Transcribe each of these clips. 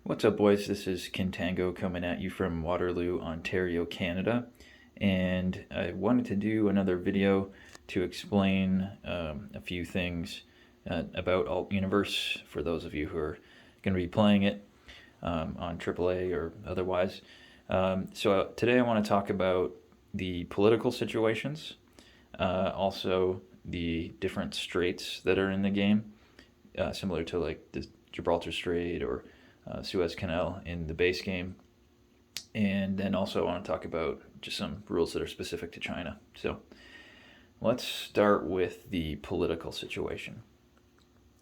What's up, boys? This is Kintango coming at you from Waterloo, Ontario, Canada. And I wanted to do another video to explain a few things about Alt-Universe for those of you who are going to be playing it on AAA or otherwise. So today I want to talk about the political situations, also the different straits that are in the game, similar to like the Gibraltar Strait or Suez Canal in the base game. And then also I want to talk about just some rules that are specific to China. So let's start with the political situation.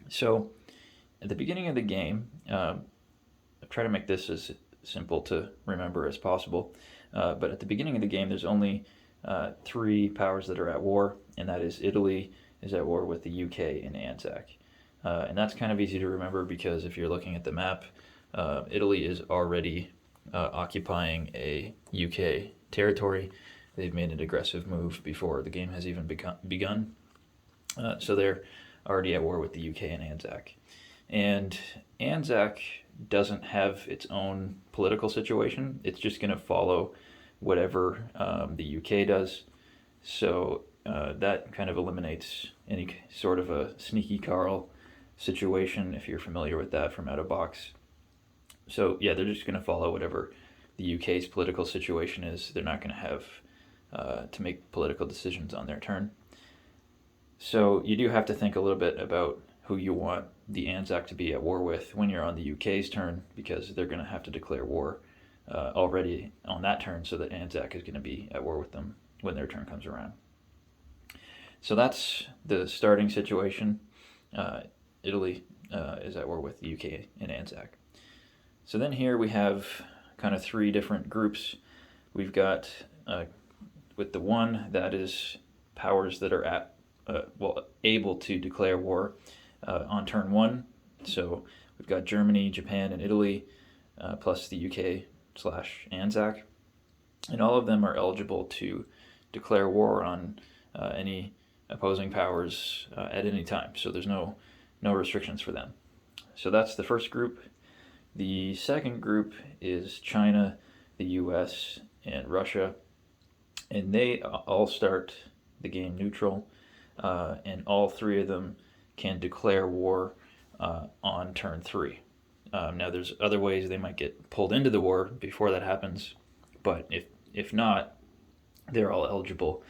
So at the beginning of the game, I try to make this as simple to remember as possible. But at the beginning of the game, there's only three powers that are at war, and that is Italy is at war with the UK and Anzac. And that's kind of easy to remember because if you're looking at the map, Italy is already occupying a UK territory. They've made an aggressive move before the game has even begun. So they're already at war with the UK and Anzac. And Anzac doesn't have its own political situation. It's just going to follow whatever the UK does. So that kind of eliminates any sort of a sneaky Carl situation, if you're familiar with that from out of box. So yeah, they're just going to follow whatever the UK's political situation is. They're not going to have to make political decisions on their turn. So you do have to think a little bit about who you want the Anzac to be at war with when you're on the UK's turn, because they're going to have to declare war already on that turn, so that Anzac is going to be at war with them when their turn comes around. So that's the starting situation. Italy is at war with the UK and Anzac. So then here we have kind of three different groups. We've got, with the one that is powers that are able to declare war on turn one. So we've got Germany, Japan, and Italy, plus the UK/Anzac. And all of them are eligible to declare war on any opposing powers at any time. So there's no restrictions for them. So that's the first group. The second group is China, the US, and Russia. And they all start the game neutral, and all three of them can declare war on turn three. Now there's other ways they might get pulled into the war before that happens, but if not, they're all eligible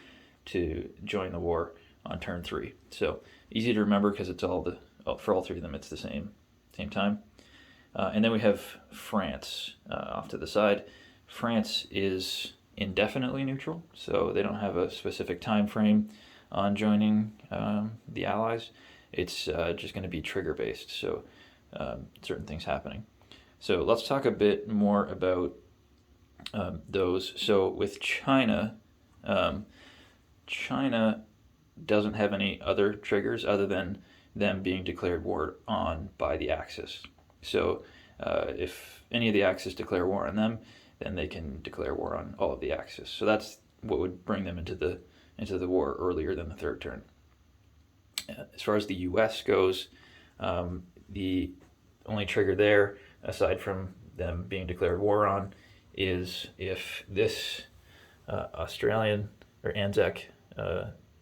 to join the war on turn three. So easy to remember because it's for all three of them it's the same time. And then we have France off to the side. France is indefinitely neutral, so they don't have a specific time frame on joining the Allies. It's just going to be trigger based, so certain things happening. So let's talk a bit more about those. So with China, China doesn't have any other triggers other than them being declared war on by the Axis. So if any of the Axis declare war on them, then they can declare war on all of the Axis. So that's what would bring them into the war earlier than the third turn. As far as the U.S. goes, the only trigger there, aside from them being declared war on, is if this Australian or Anzac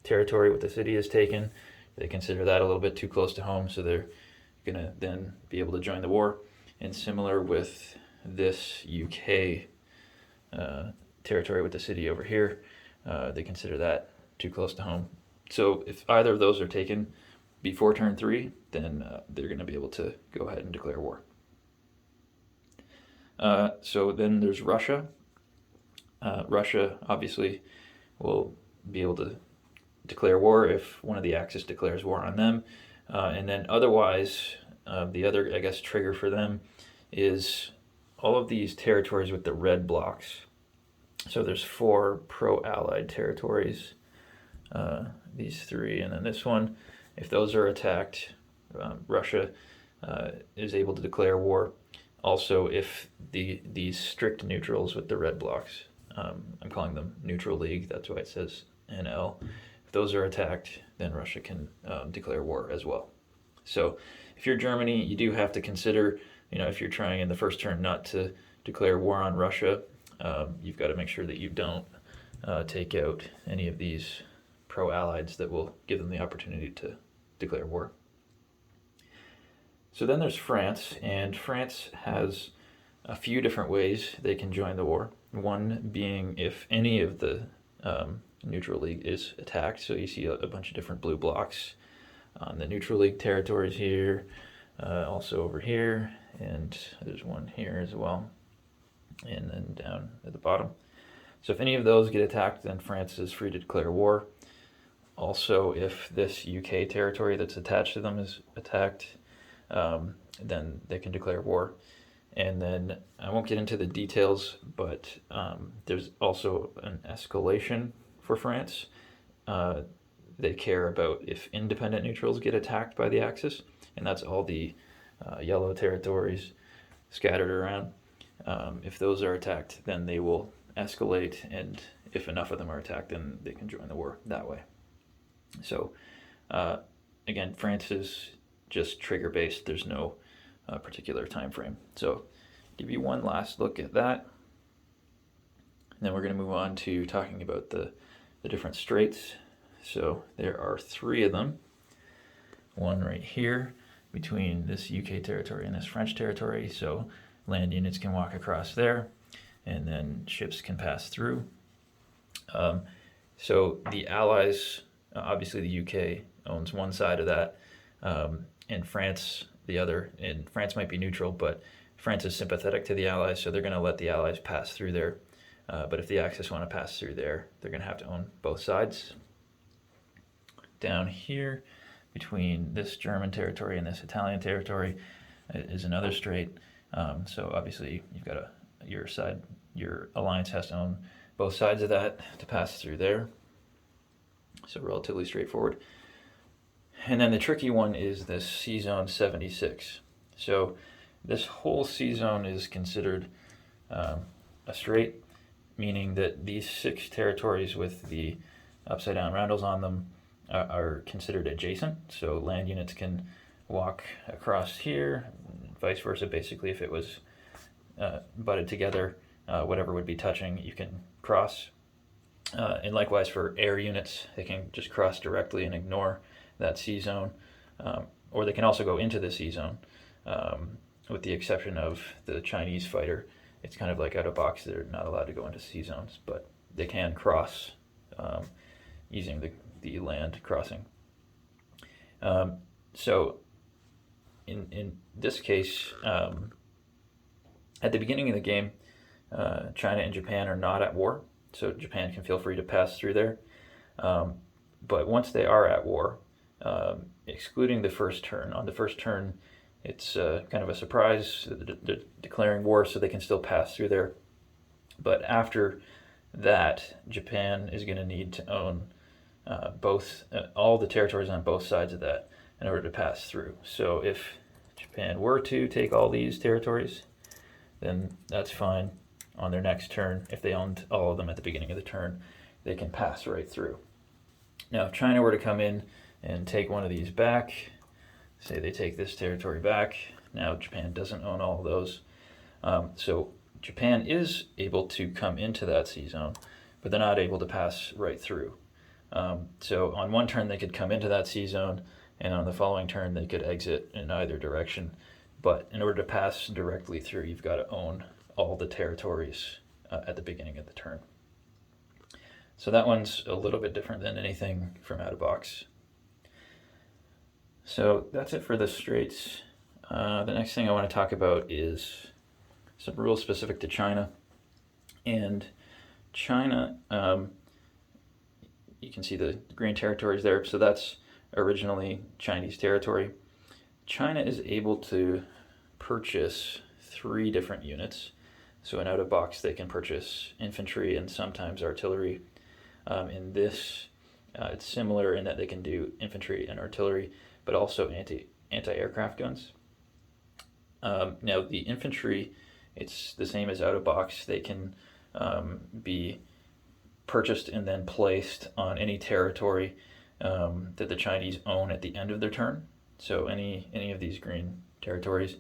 territory with the city is taken. They consider that a little bit too close to home, so they're going to then be able to join the war. And similar with this UK territory with the city over here, they consider that too close to home. So if either of those are taken before turn three, then they're going to be able to go ahead and declare war. So then there's Russia. Russia obviously will be able to declare war if one of the Axis declares war on them. And then otherwise, the other, I guess, trigger for them is all of these territories with the red blocks. So there's 4 pro-Allied territories, these 3, and then this one. If those are attacked, Russia is able to declare war. Also, if these strict neutrals with the red blocks, I'm calling them Neutral League, that's why it says NL. If those are attacked, then Russia can declare war as well. So if you're Germany, you do have to consider, if you're trying in the first turn not to declare war on Russia, you've got to make sure that you don't take out any of these pro-allies that will give them the opportunity to declare war. So then there's France, and France has a few different ways they can join the war. One being if any of the neutral league is attacked. So you see a bunch of different blue blocks on the neutral league territories here, also over here, and there's one here as well, and then down at the bottom. So if any of those get attacked, then France is free to declare war. Also, if this UK territory that's attached to them is attacked, then they can declare war. And then I won't get into the details, but there's also an escalation for France. They care about if independent neutrals get attacked by the Axis, and that's all the yellow territories scattered around. If those are attacked, then they will escalate, and if enough of them are attacked, then they can join the war that way. So again, France is just trigger based. There's no particular time frame. So give you one last look at that. And then we're going to move on to talking about the different straits. So there are 3 of them. One right here between this UK territory and this French territory. So land units can walk across there, and then ships can pass through. So the Allies, obviously the UK owns one side of that, and France the other. And France might be neutral, but France is sympathetic to the Allies, so they're going to let the Allies pass through there. But if the Axis want to pass through there, they're going to have to own both sides. Down here, between this German territory and this Italian territory, is another strait. So obviously you've got your alliance has to own both sides of that to pass through there. So relatively straightforward. And then the tricky one is this sea zone 76. So this whole sea zone is considered a strait, meaning that these 6 territories with the upside down roundels on them are considered adjacent. So land units can walk across here, vice versa. Basically, if it was butted together, whatever would be touching, you can cross. And likewise for air units, they can just cross directly and ignore that sea zone, or they can also go into the sea zone, with the exception of the Chinese fighter. It's kind of like out of box. They're not allowed to go into sea zones, but they can cross using the land crossing. So in this case, at the beginning of the game, China and Japan are not at war, so Japan can feel free to pass through there. But once they are at war, excluding the first turn, on the first turn, it's kind of a surprise. They're declaring war, so they can still pass through there. But after that, Japan is going to need to own all the territories on both sides of that in order to pass through. So if Japan were to take all these territories, then that's fine. On their next turn, if they owned all of them at the beginning of the turn, they can pass right through. Now, if China were to come in and take one of these back, say they take this territory back, now Japan doesn't own all of those. So Japan is able to come into that sea zone, but they're not able to pass right through. So on one turn they could come into that sea zone, and on the following turn they could exit in either direction. But in order to pass directly through, you've got to own all the territories at the beginning of the turn. So that one's a little bit different than anything from out of box. So that's it for the straits. The next thing I want to talk about is some rules specific to China. And China, you can see the green territories there. So that's originally Chinese territory. China is able to purchase 3 different units. So in out of box, they can purchase infantry and sometimes artillery. In this, it's similar in that they can do infantry and artillery, but also anti-aircraft guns. Now the infantry, it's the same as out of box. They can be purchased and then placed on any territory that the Chinese own at the end of their turn. So any of these green territories,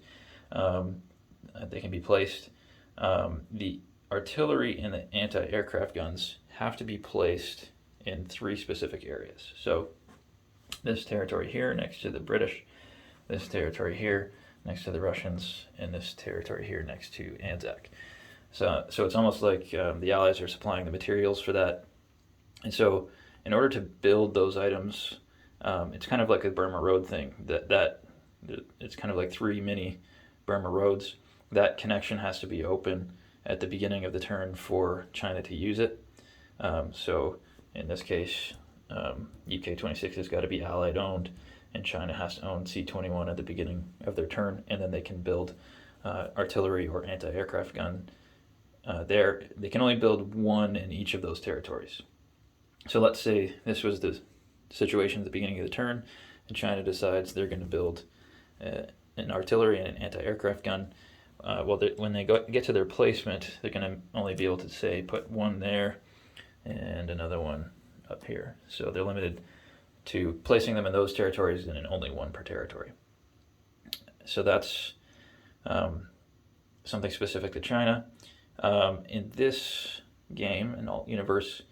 they can be placed. The artillery and the anti-aircraft guns have to be placed in 3 specific areas. So this territory here next to the British, this territory here next to the Russians, and this territory here next to Anzac. So it's almost like the Allies are supplying the materials for that. And so in order to build those items, it's kind of like a Burma Road thing. That it's kind of like 3 mini Burma Roads. That connection has to be open at the beginning of the turn for China to use it. So in this case, UK-26 has got to be Allied owned, and China has to own C-21 at the beginning of their turn, and then they can build artillery or anti-aircraft gun there. They can only build 1 in each of those territories. So let's say this was the situation at the beginning of the turn, and China decides they're going to build an artillery and an anti-aircraft gun. When they get to their placement, they're going to only be able to, say, put 1 there and another one up here. So they're limited to placing them in those territories and in only 1 per territory. So that's something specific to China. In this game, in Alt-Universe,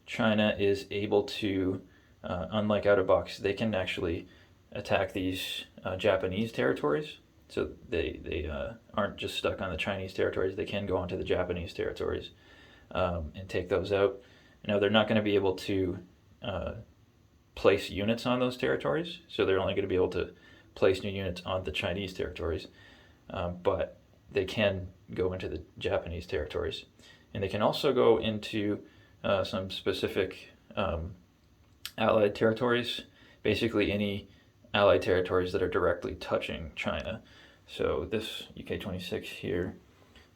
China is able to, unlike Out of Box, they can actually attack these Japanese territories. So they aren't just stuck on the Chinese territories. They can go onto the Japanese territories and take those out. Now, they're not going to be able to place units on those territories, so they're only going to be able to place new units on the Chinese territories, but they can go into the Japanese territories. And they can also go into some specific Allied territories, basically any Allied territories that are directly touching China. So this UK-26 here,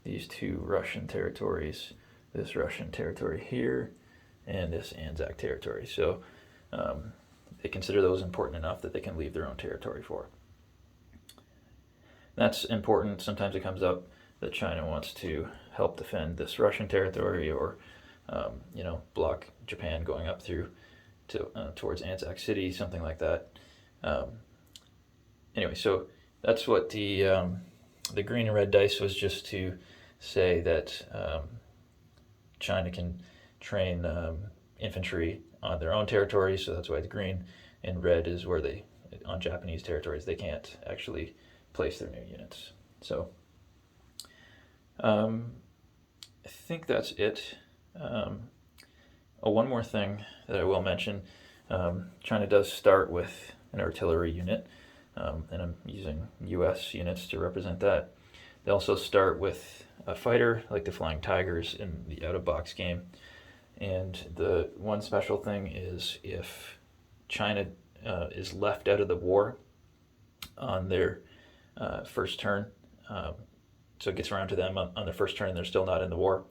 these 2 Russian territories, this Russian territory here, and this Anzac territory. So they consider those important enough that they can leave their own territory for. That's important. Sometimes it comes up that China wants to help defend this Russian territory, or block Japan going up through towards Anzac City, something like that. Anyway, so that's what the green and red dice was, just to say that China can train infantry on their own territory, so that's why it's green, and red is where on Japanese territories, they can't actually place their new units. So I think that's it. One more thing that I will mention, China does start with an artillery unit, and I'm using US units to represent that. They also start with a fighter, like the Flying Tigers in the out-of-box game. And the one special thing is, if China is left out of the war on their first turn, so it gets around to them on their first turn and they're still not in the war,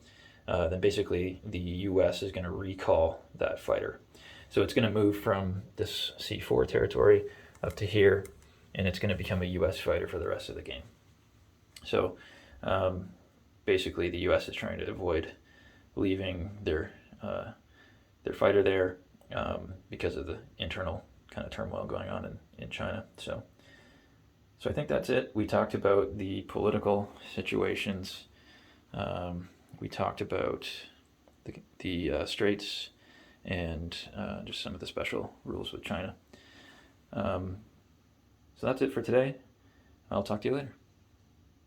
then basically the US is going to recall that fighter. So it's going to move from this C4 territory up to here, and it's going to become a US fighter for the rest of the game. So basically the US is trying to avoid leaving their fighter there because of the internal kind of turmoil going on in China. So I think that's it. We talked about the political situations. We talked about the Straits, and just some of the special rules with China. So that's it for today. I'll talk to you later.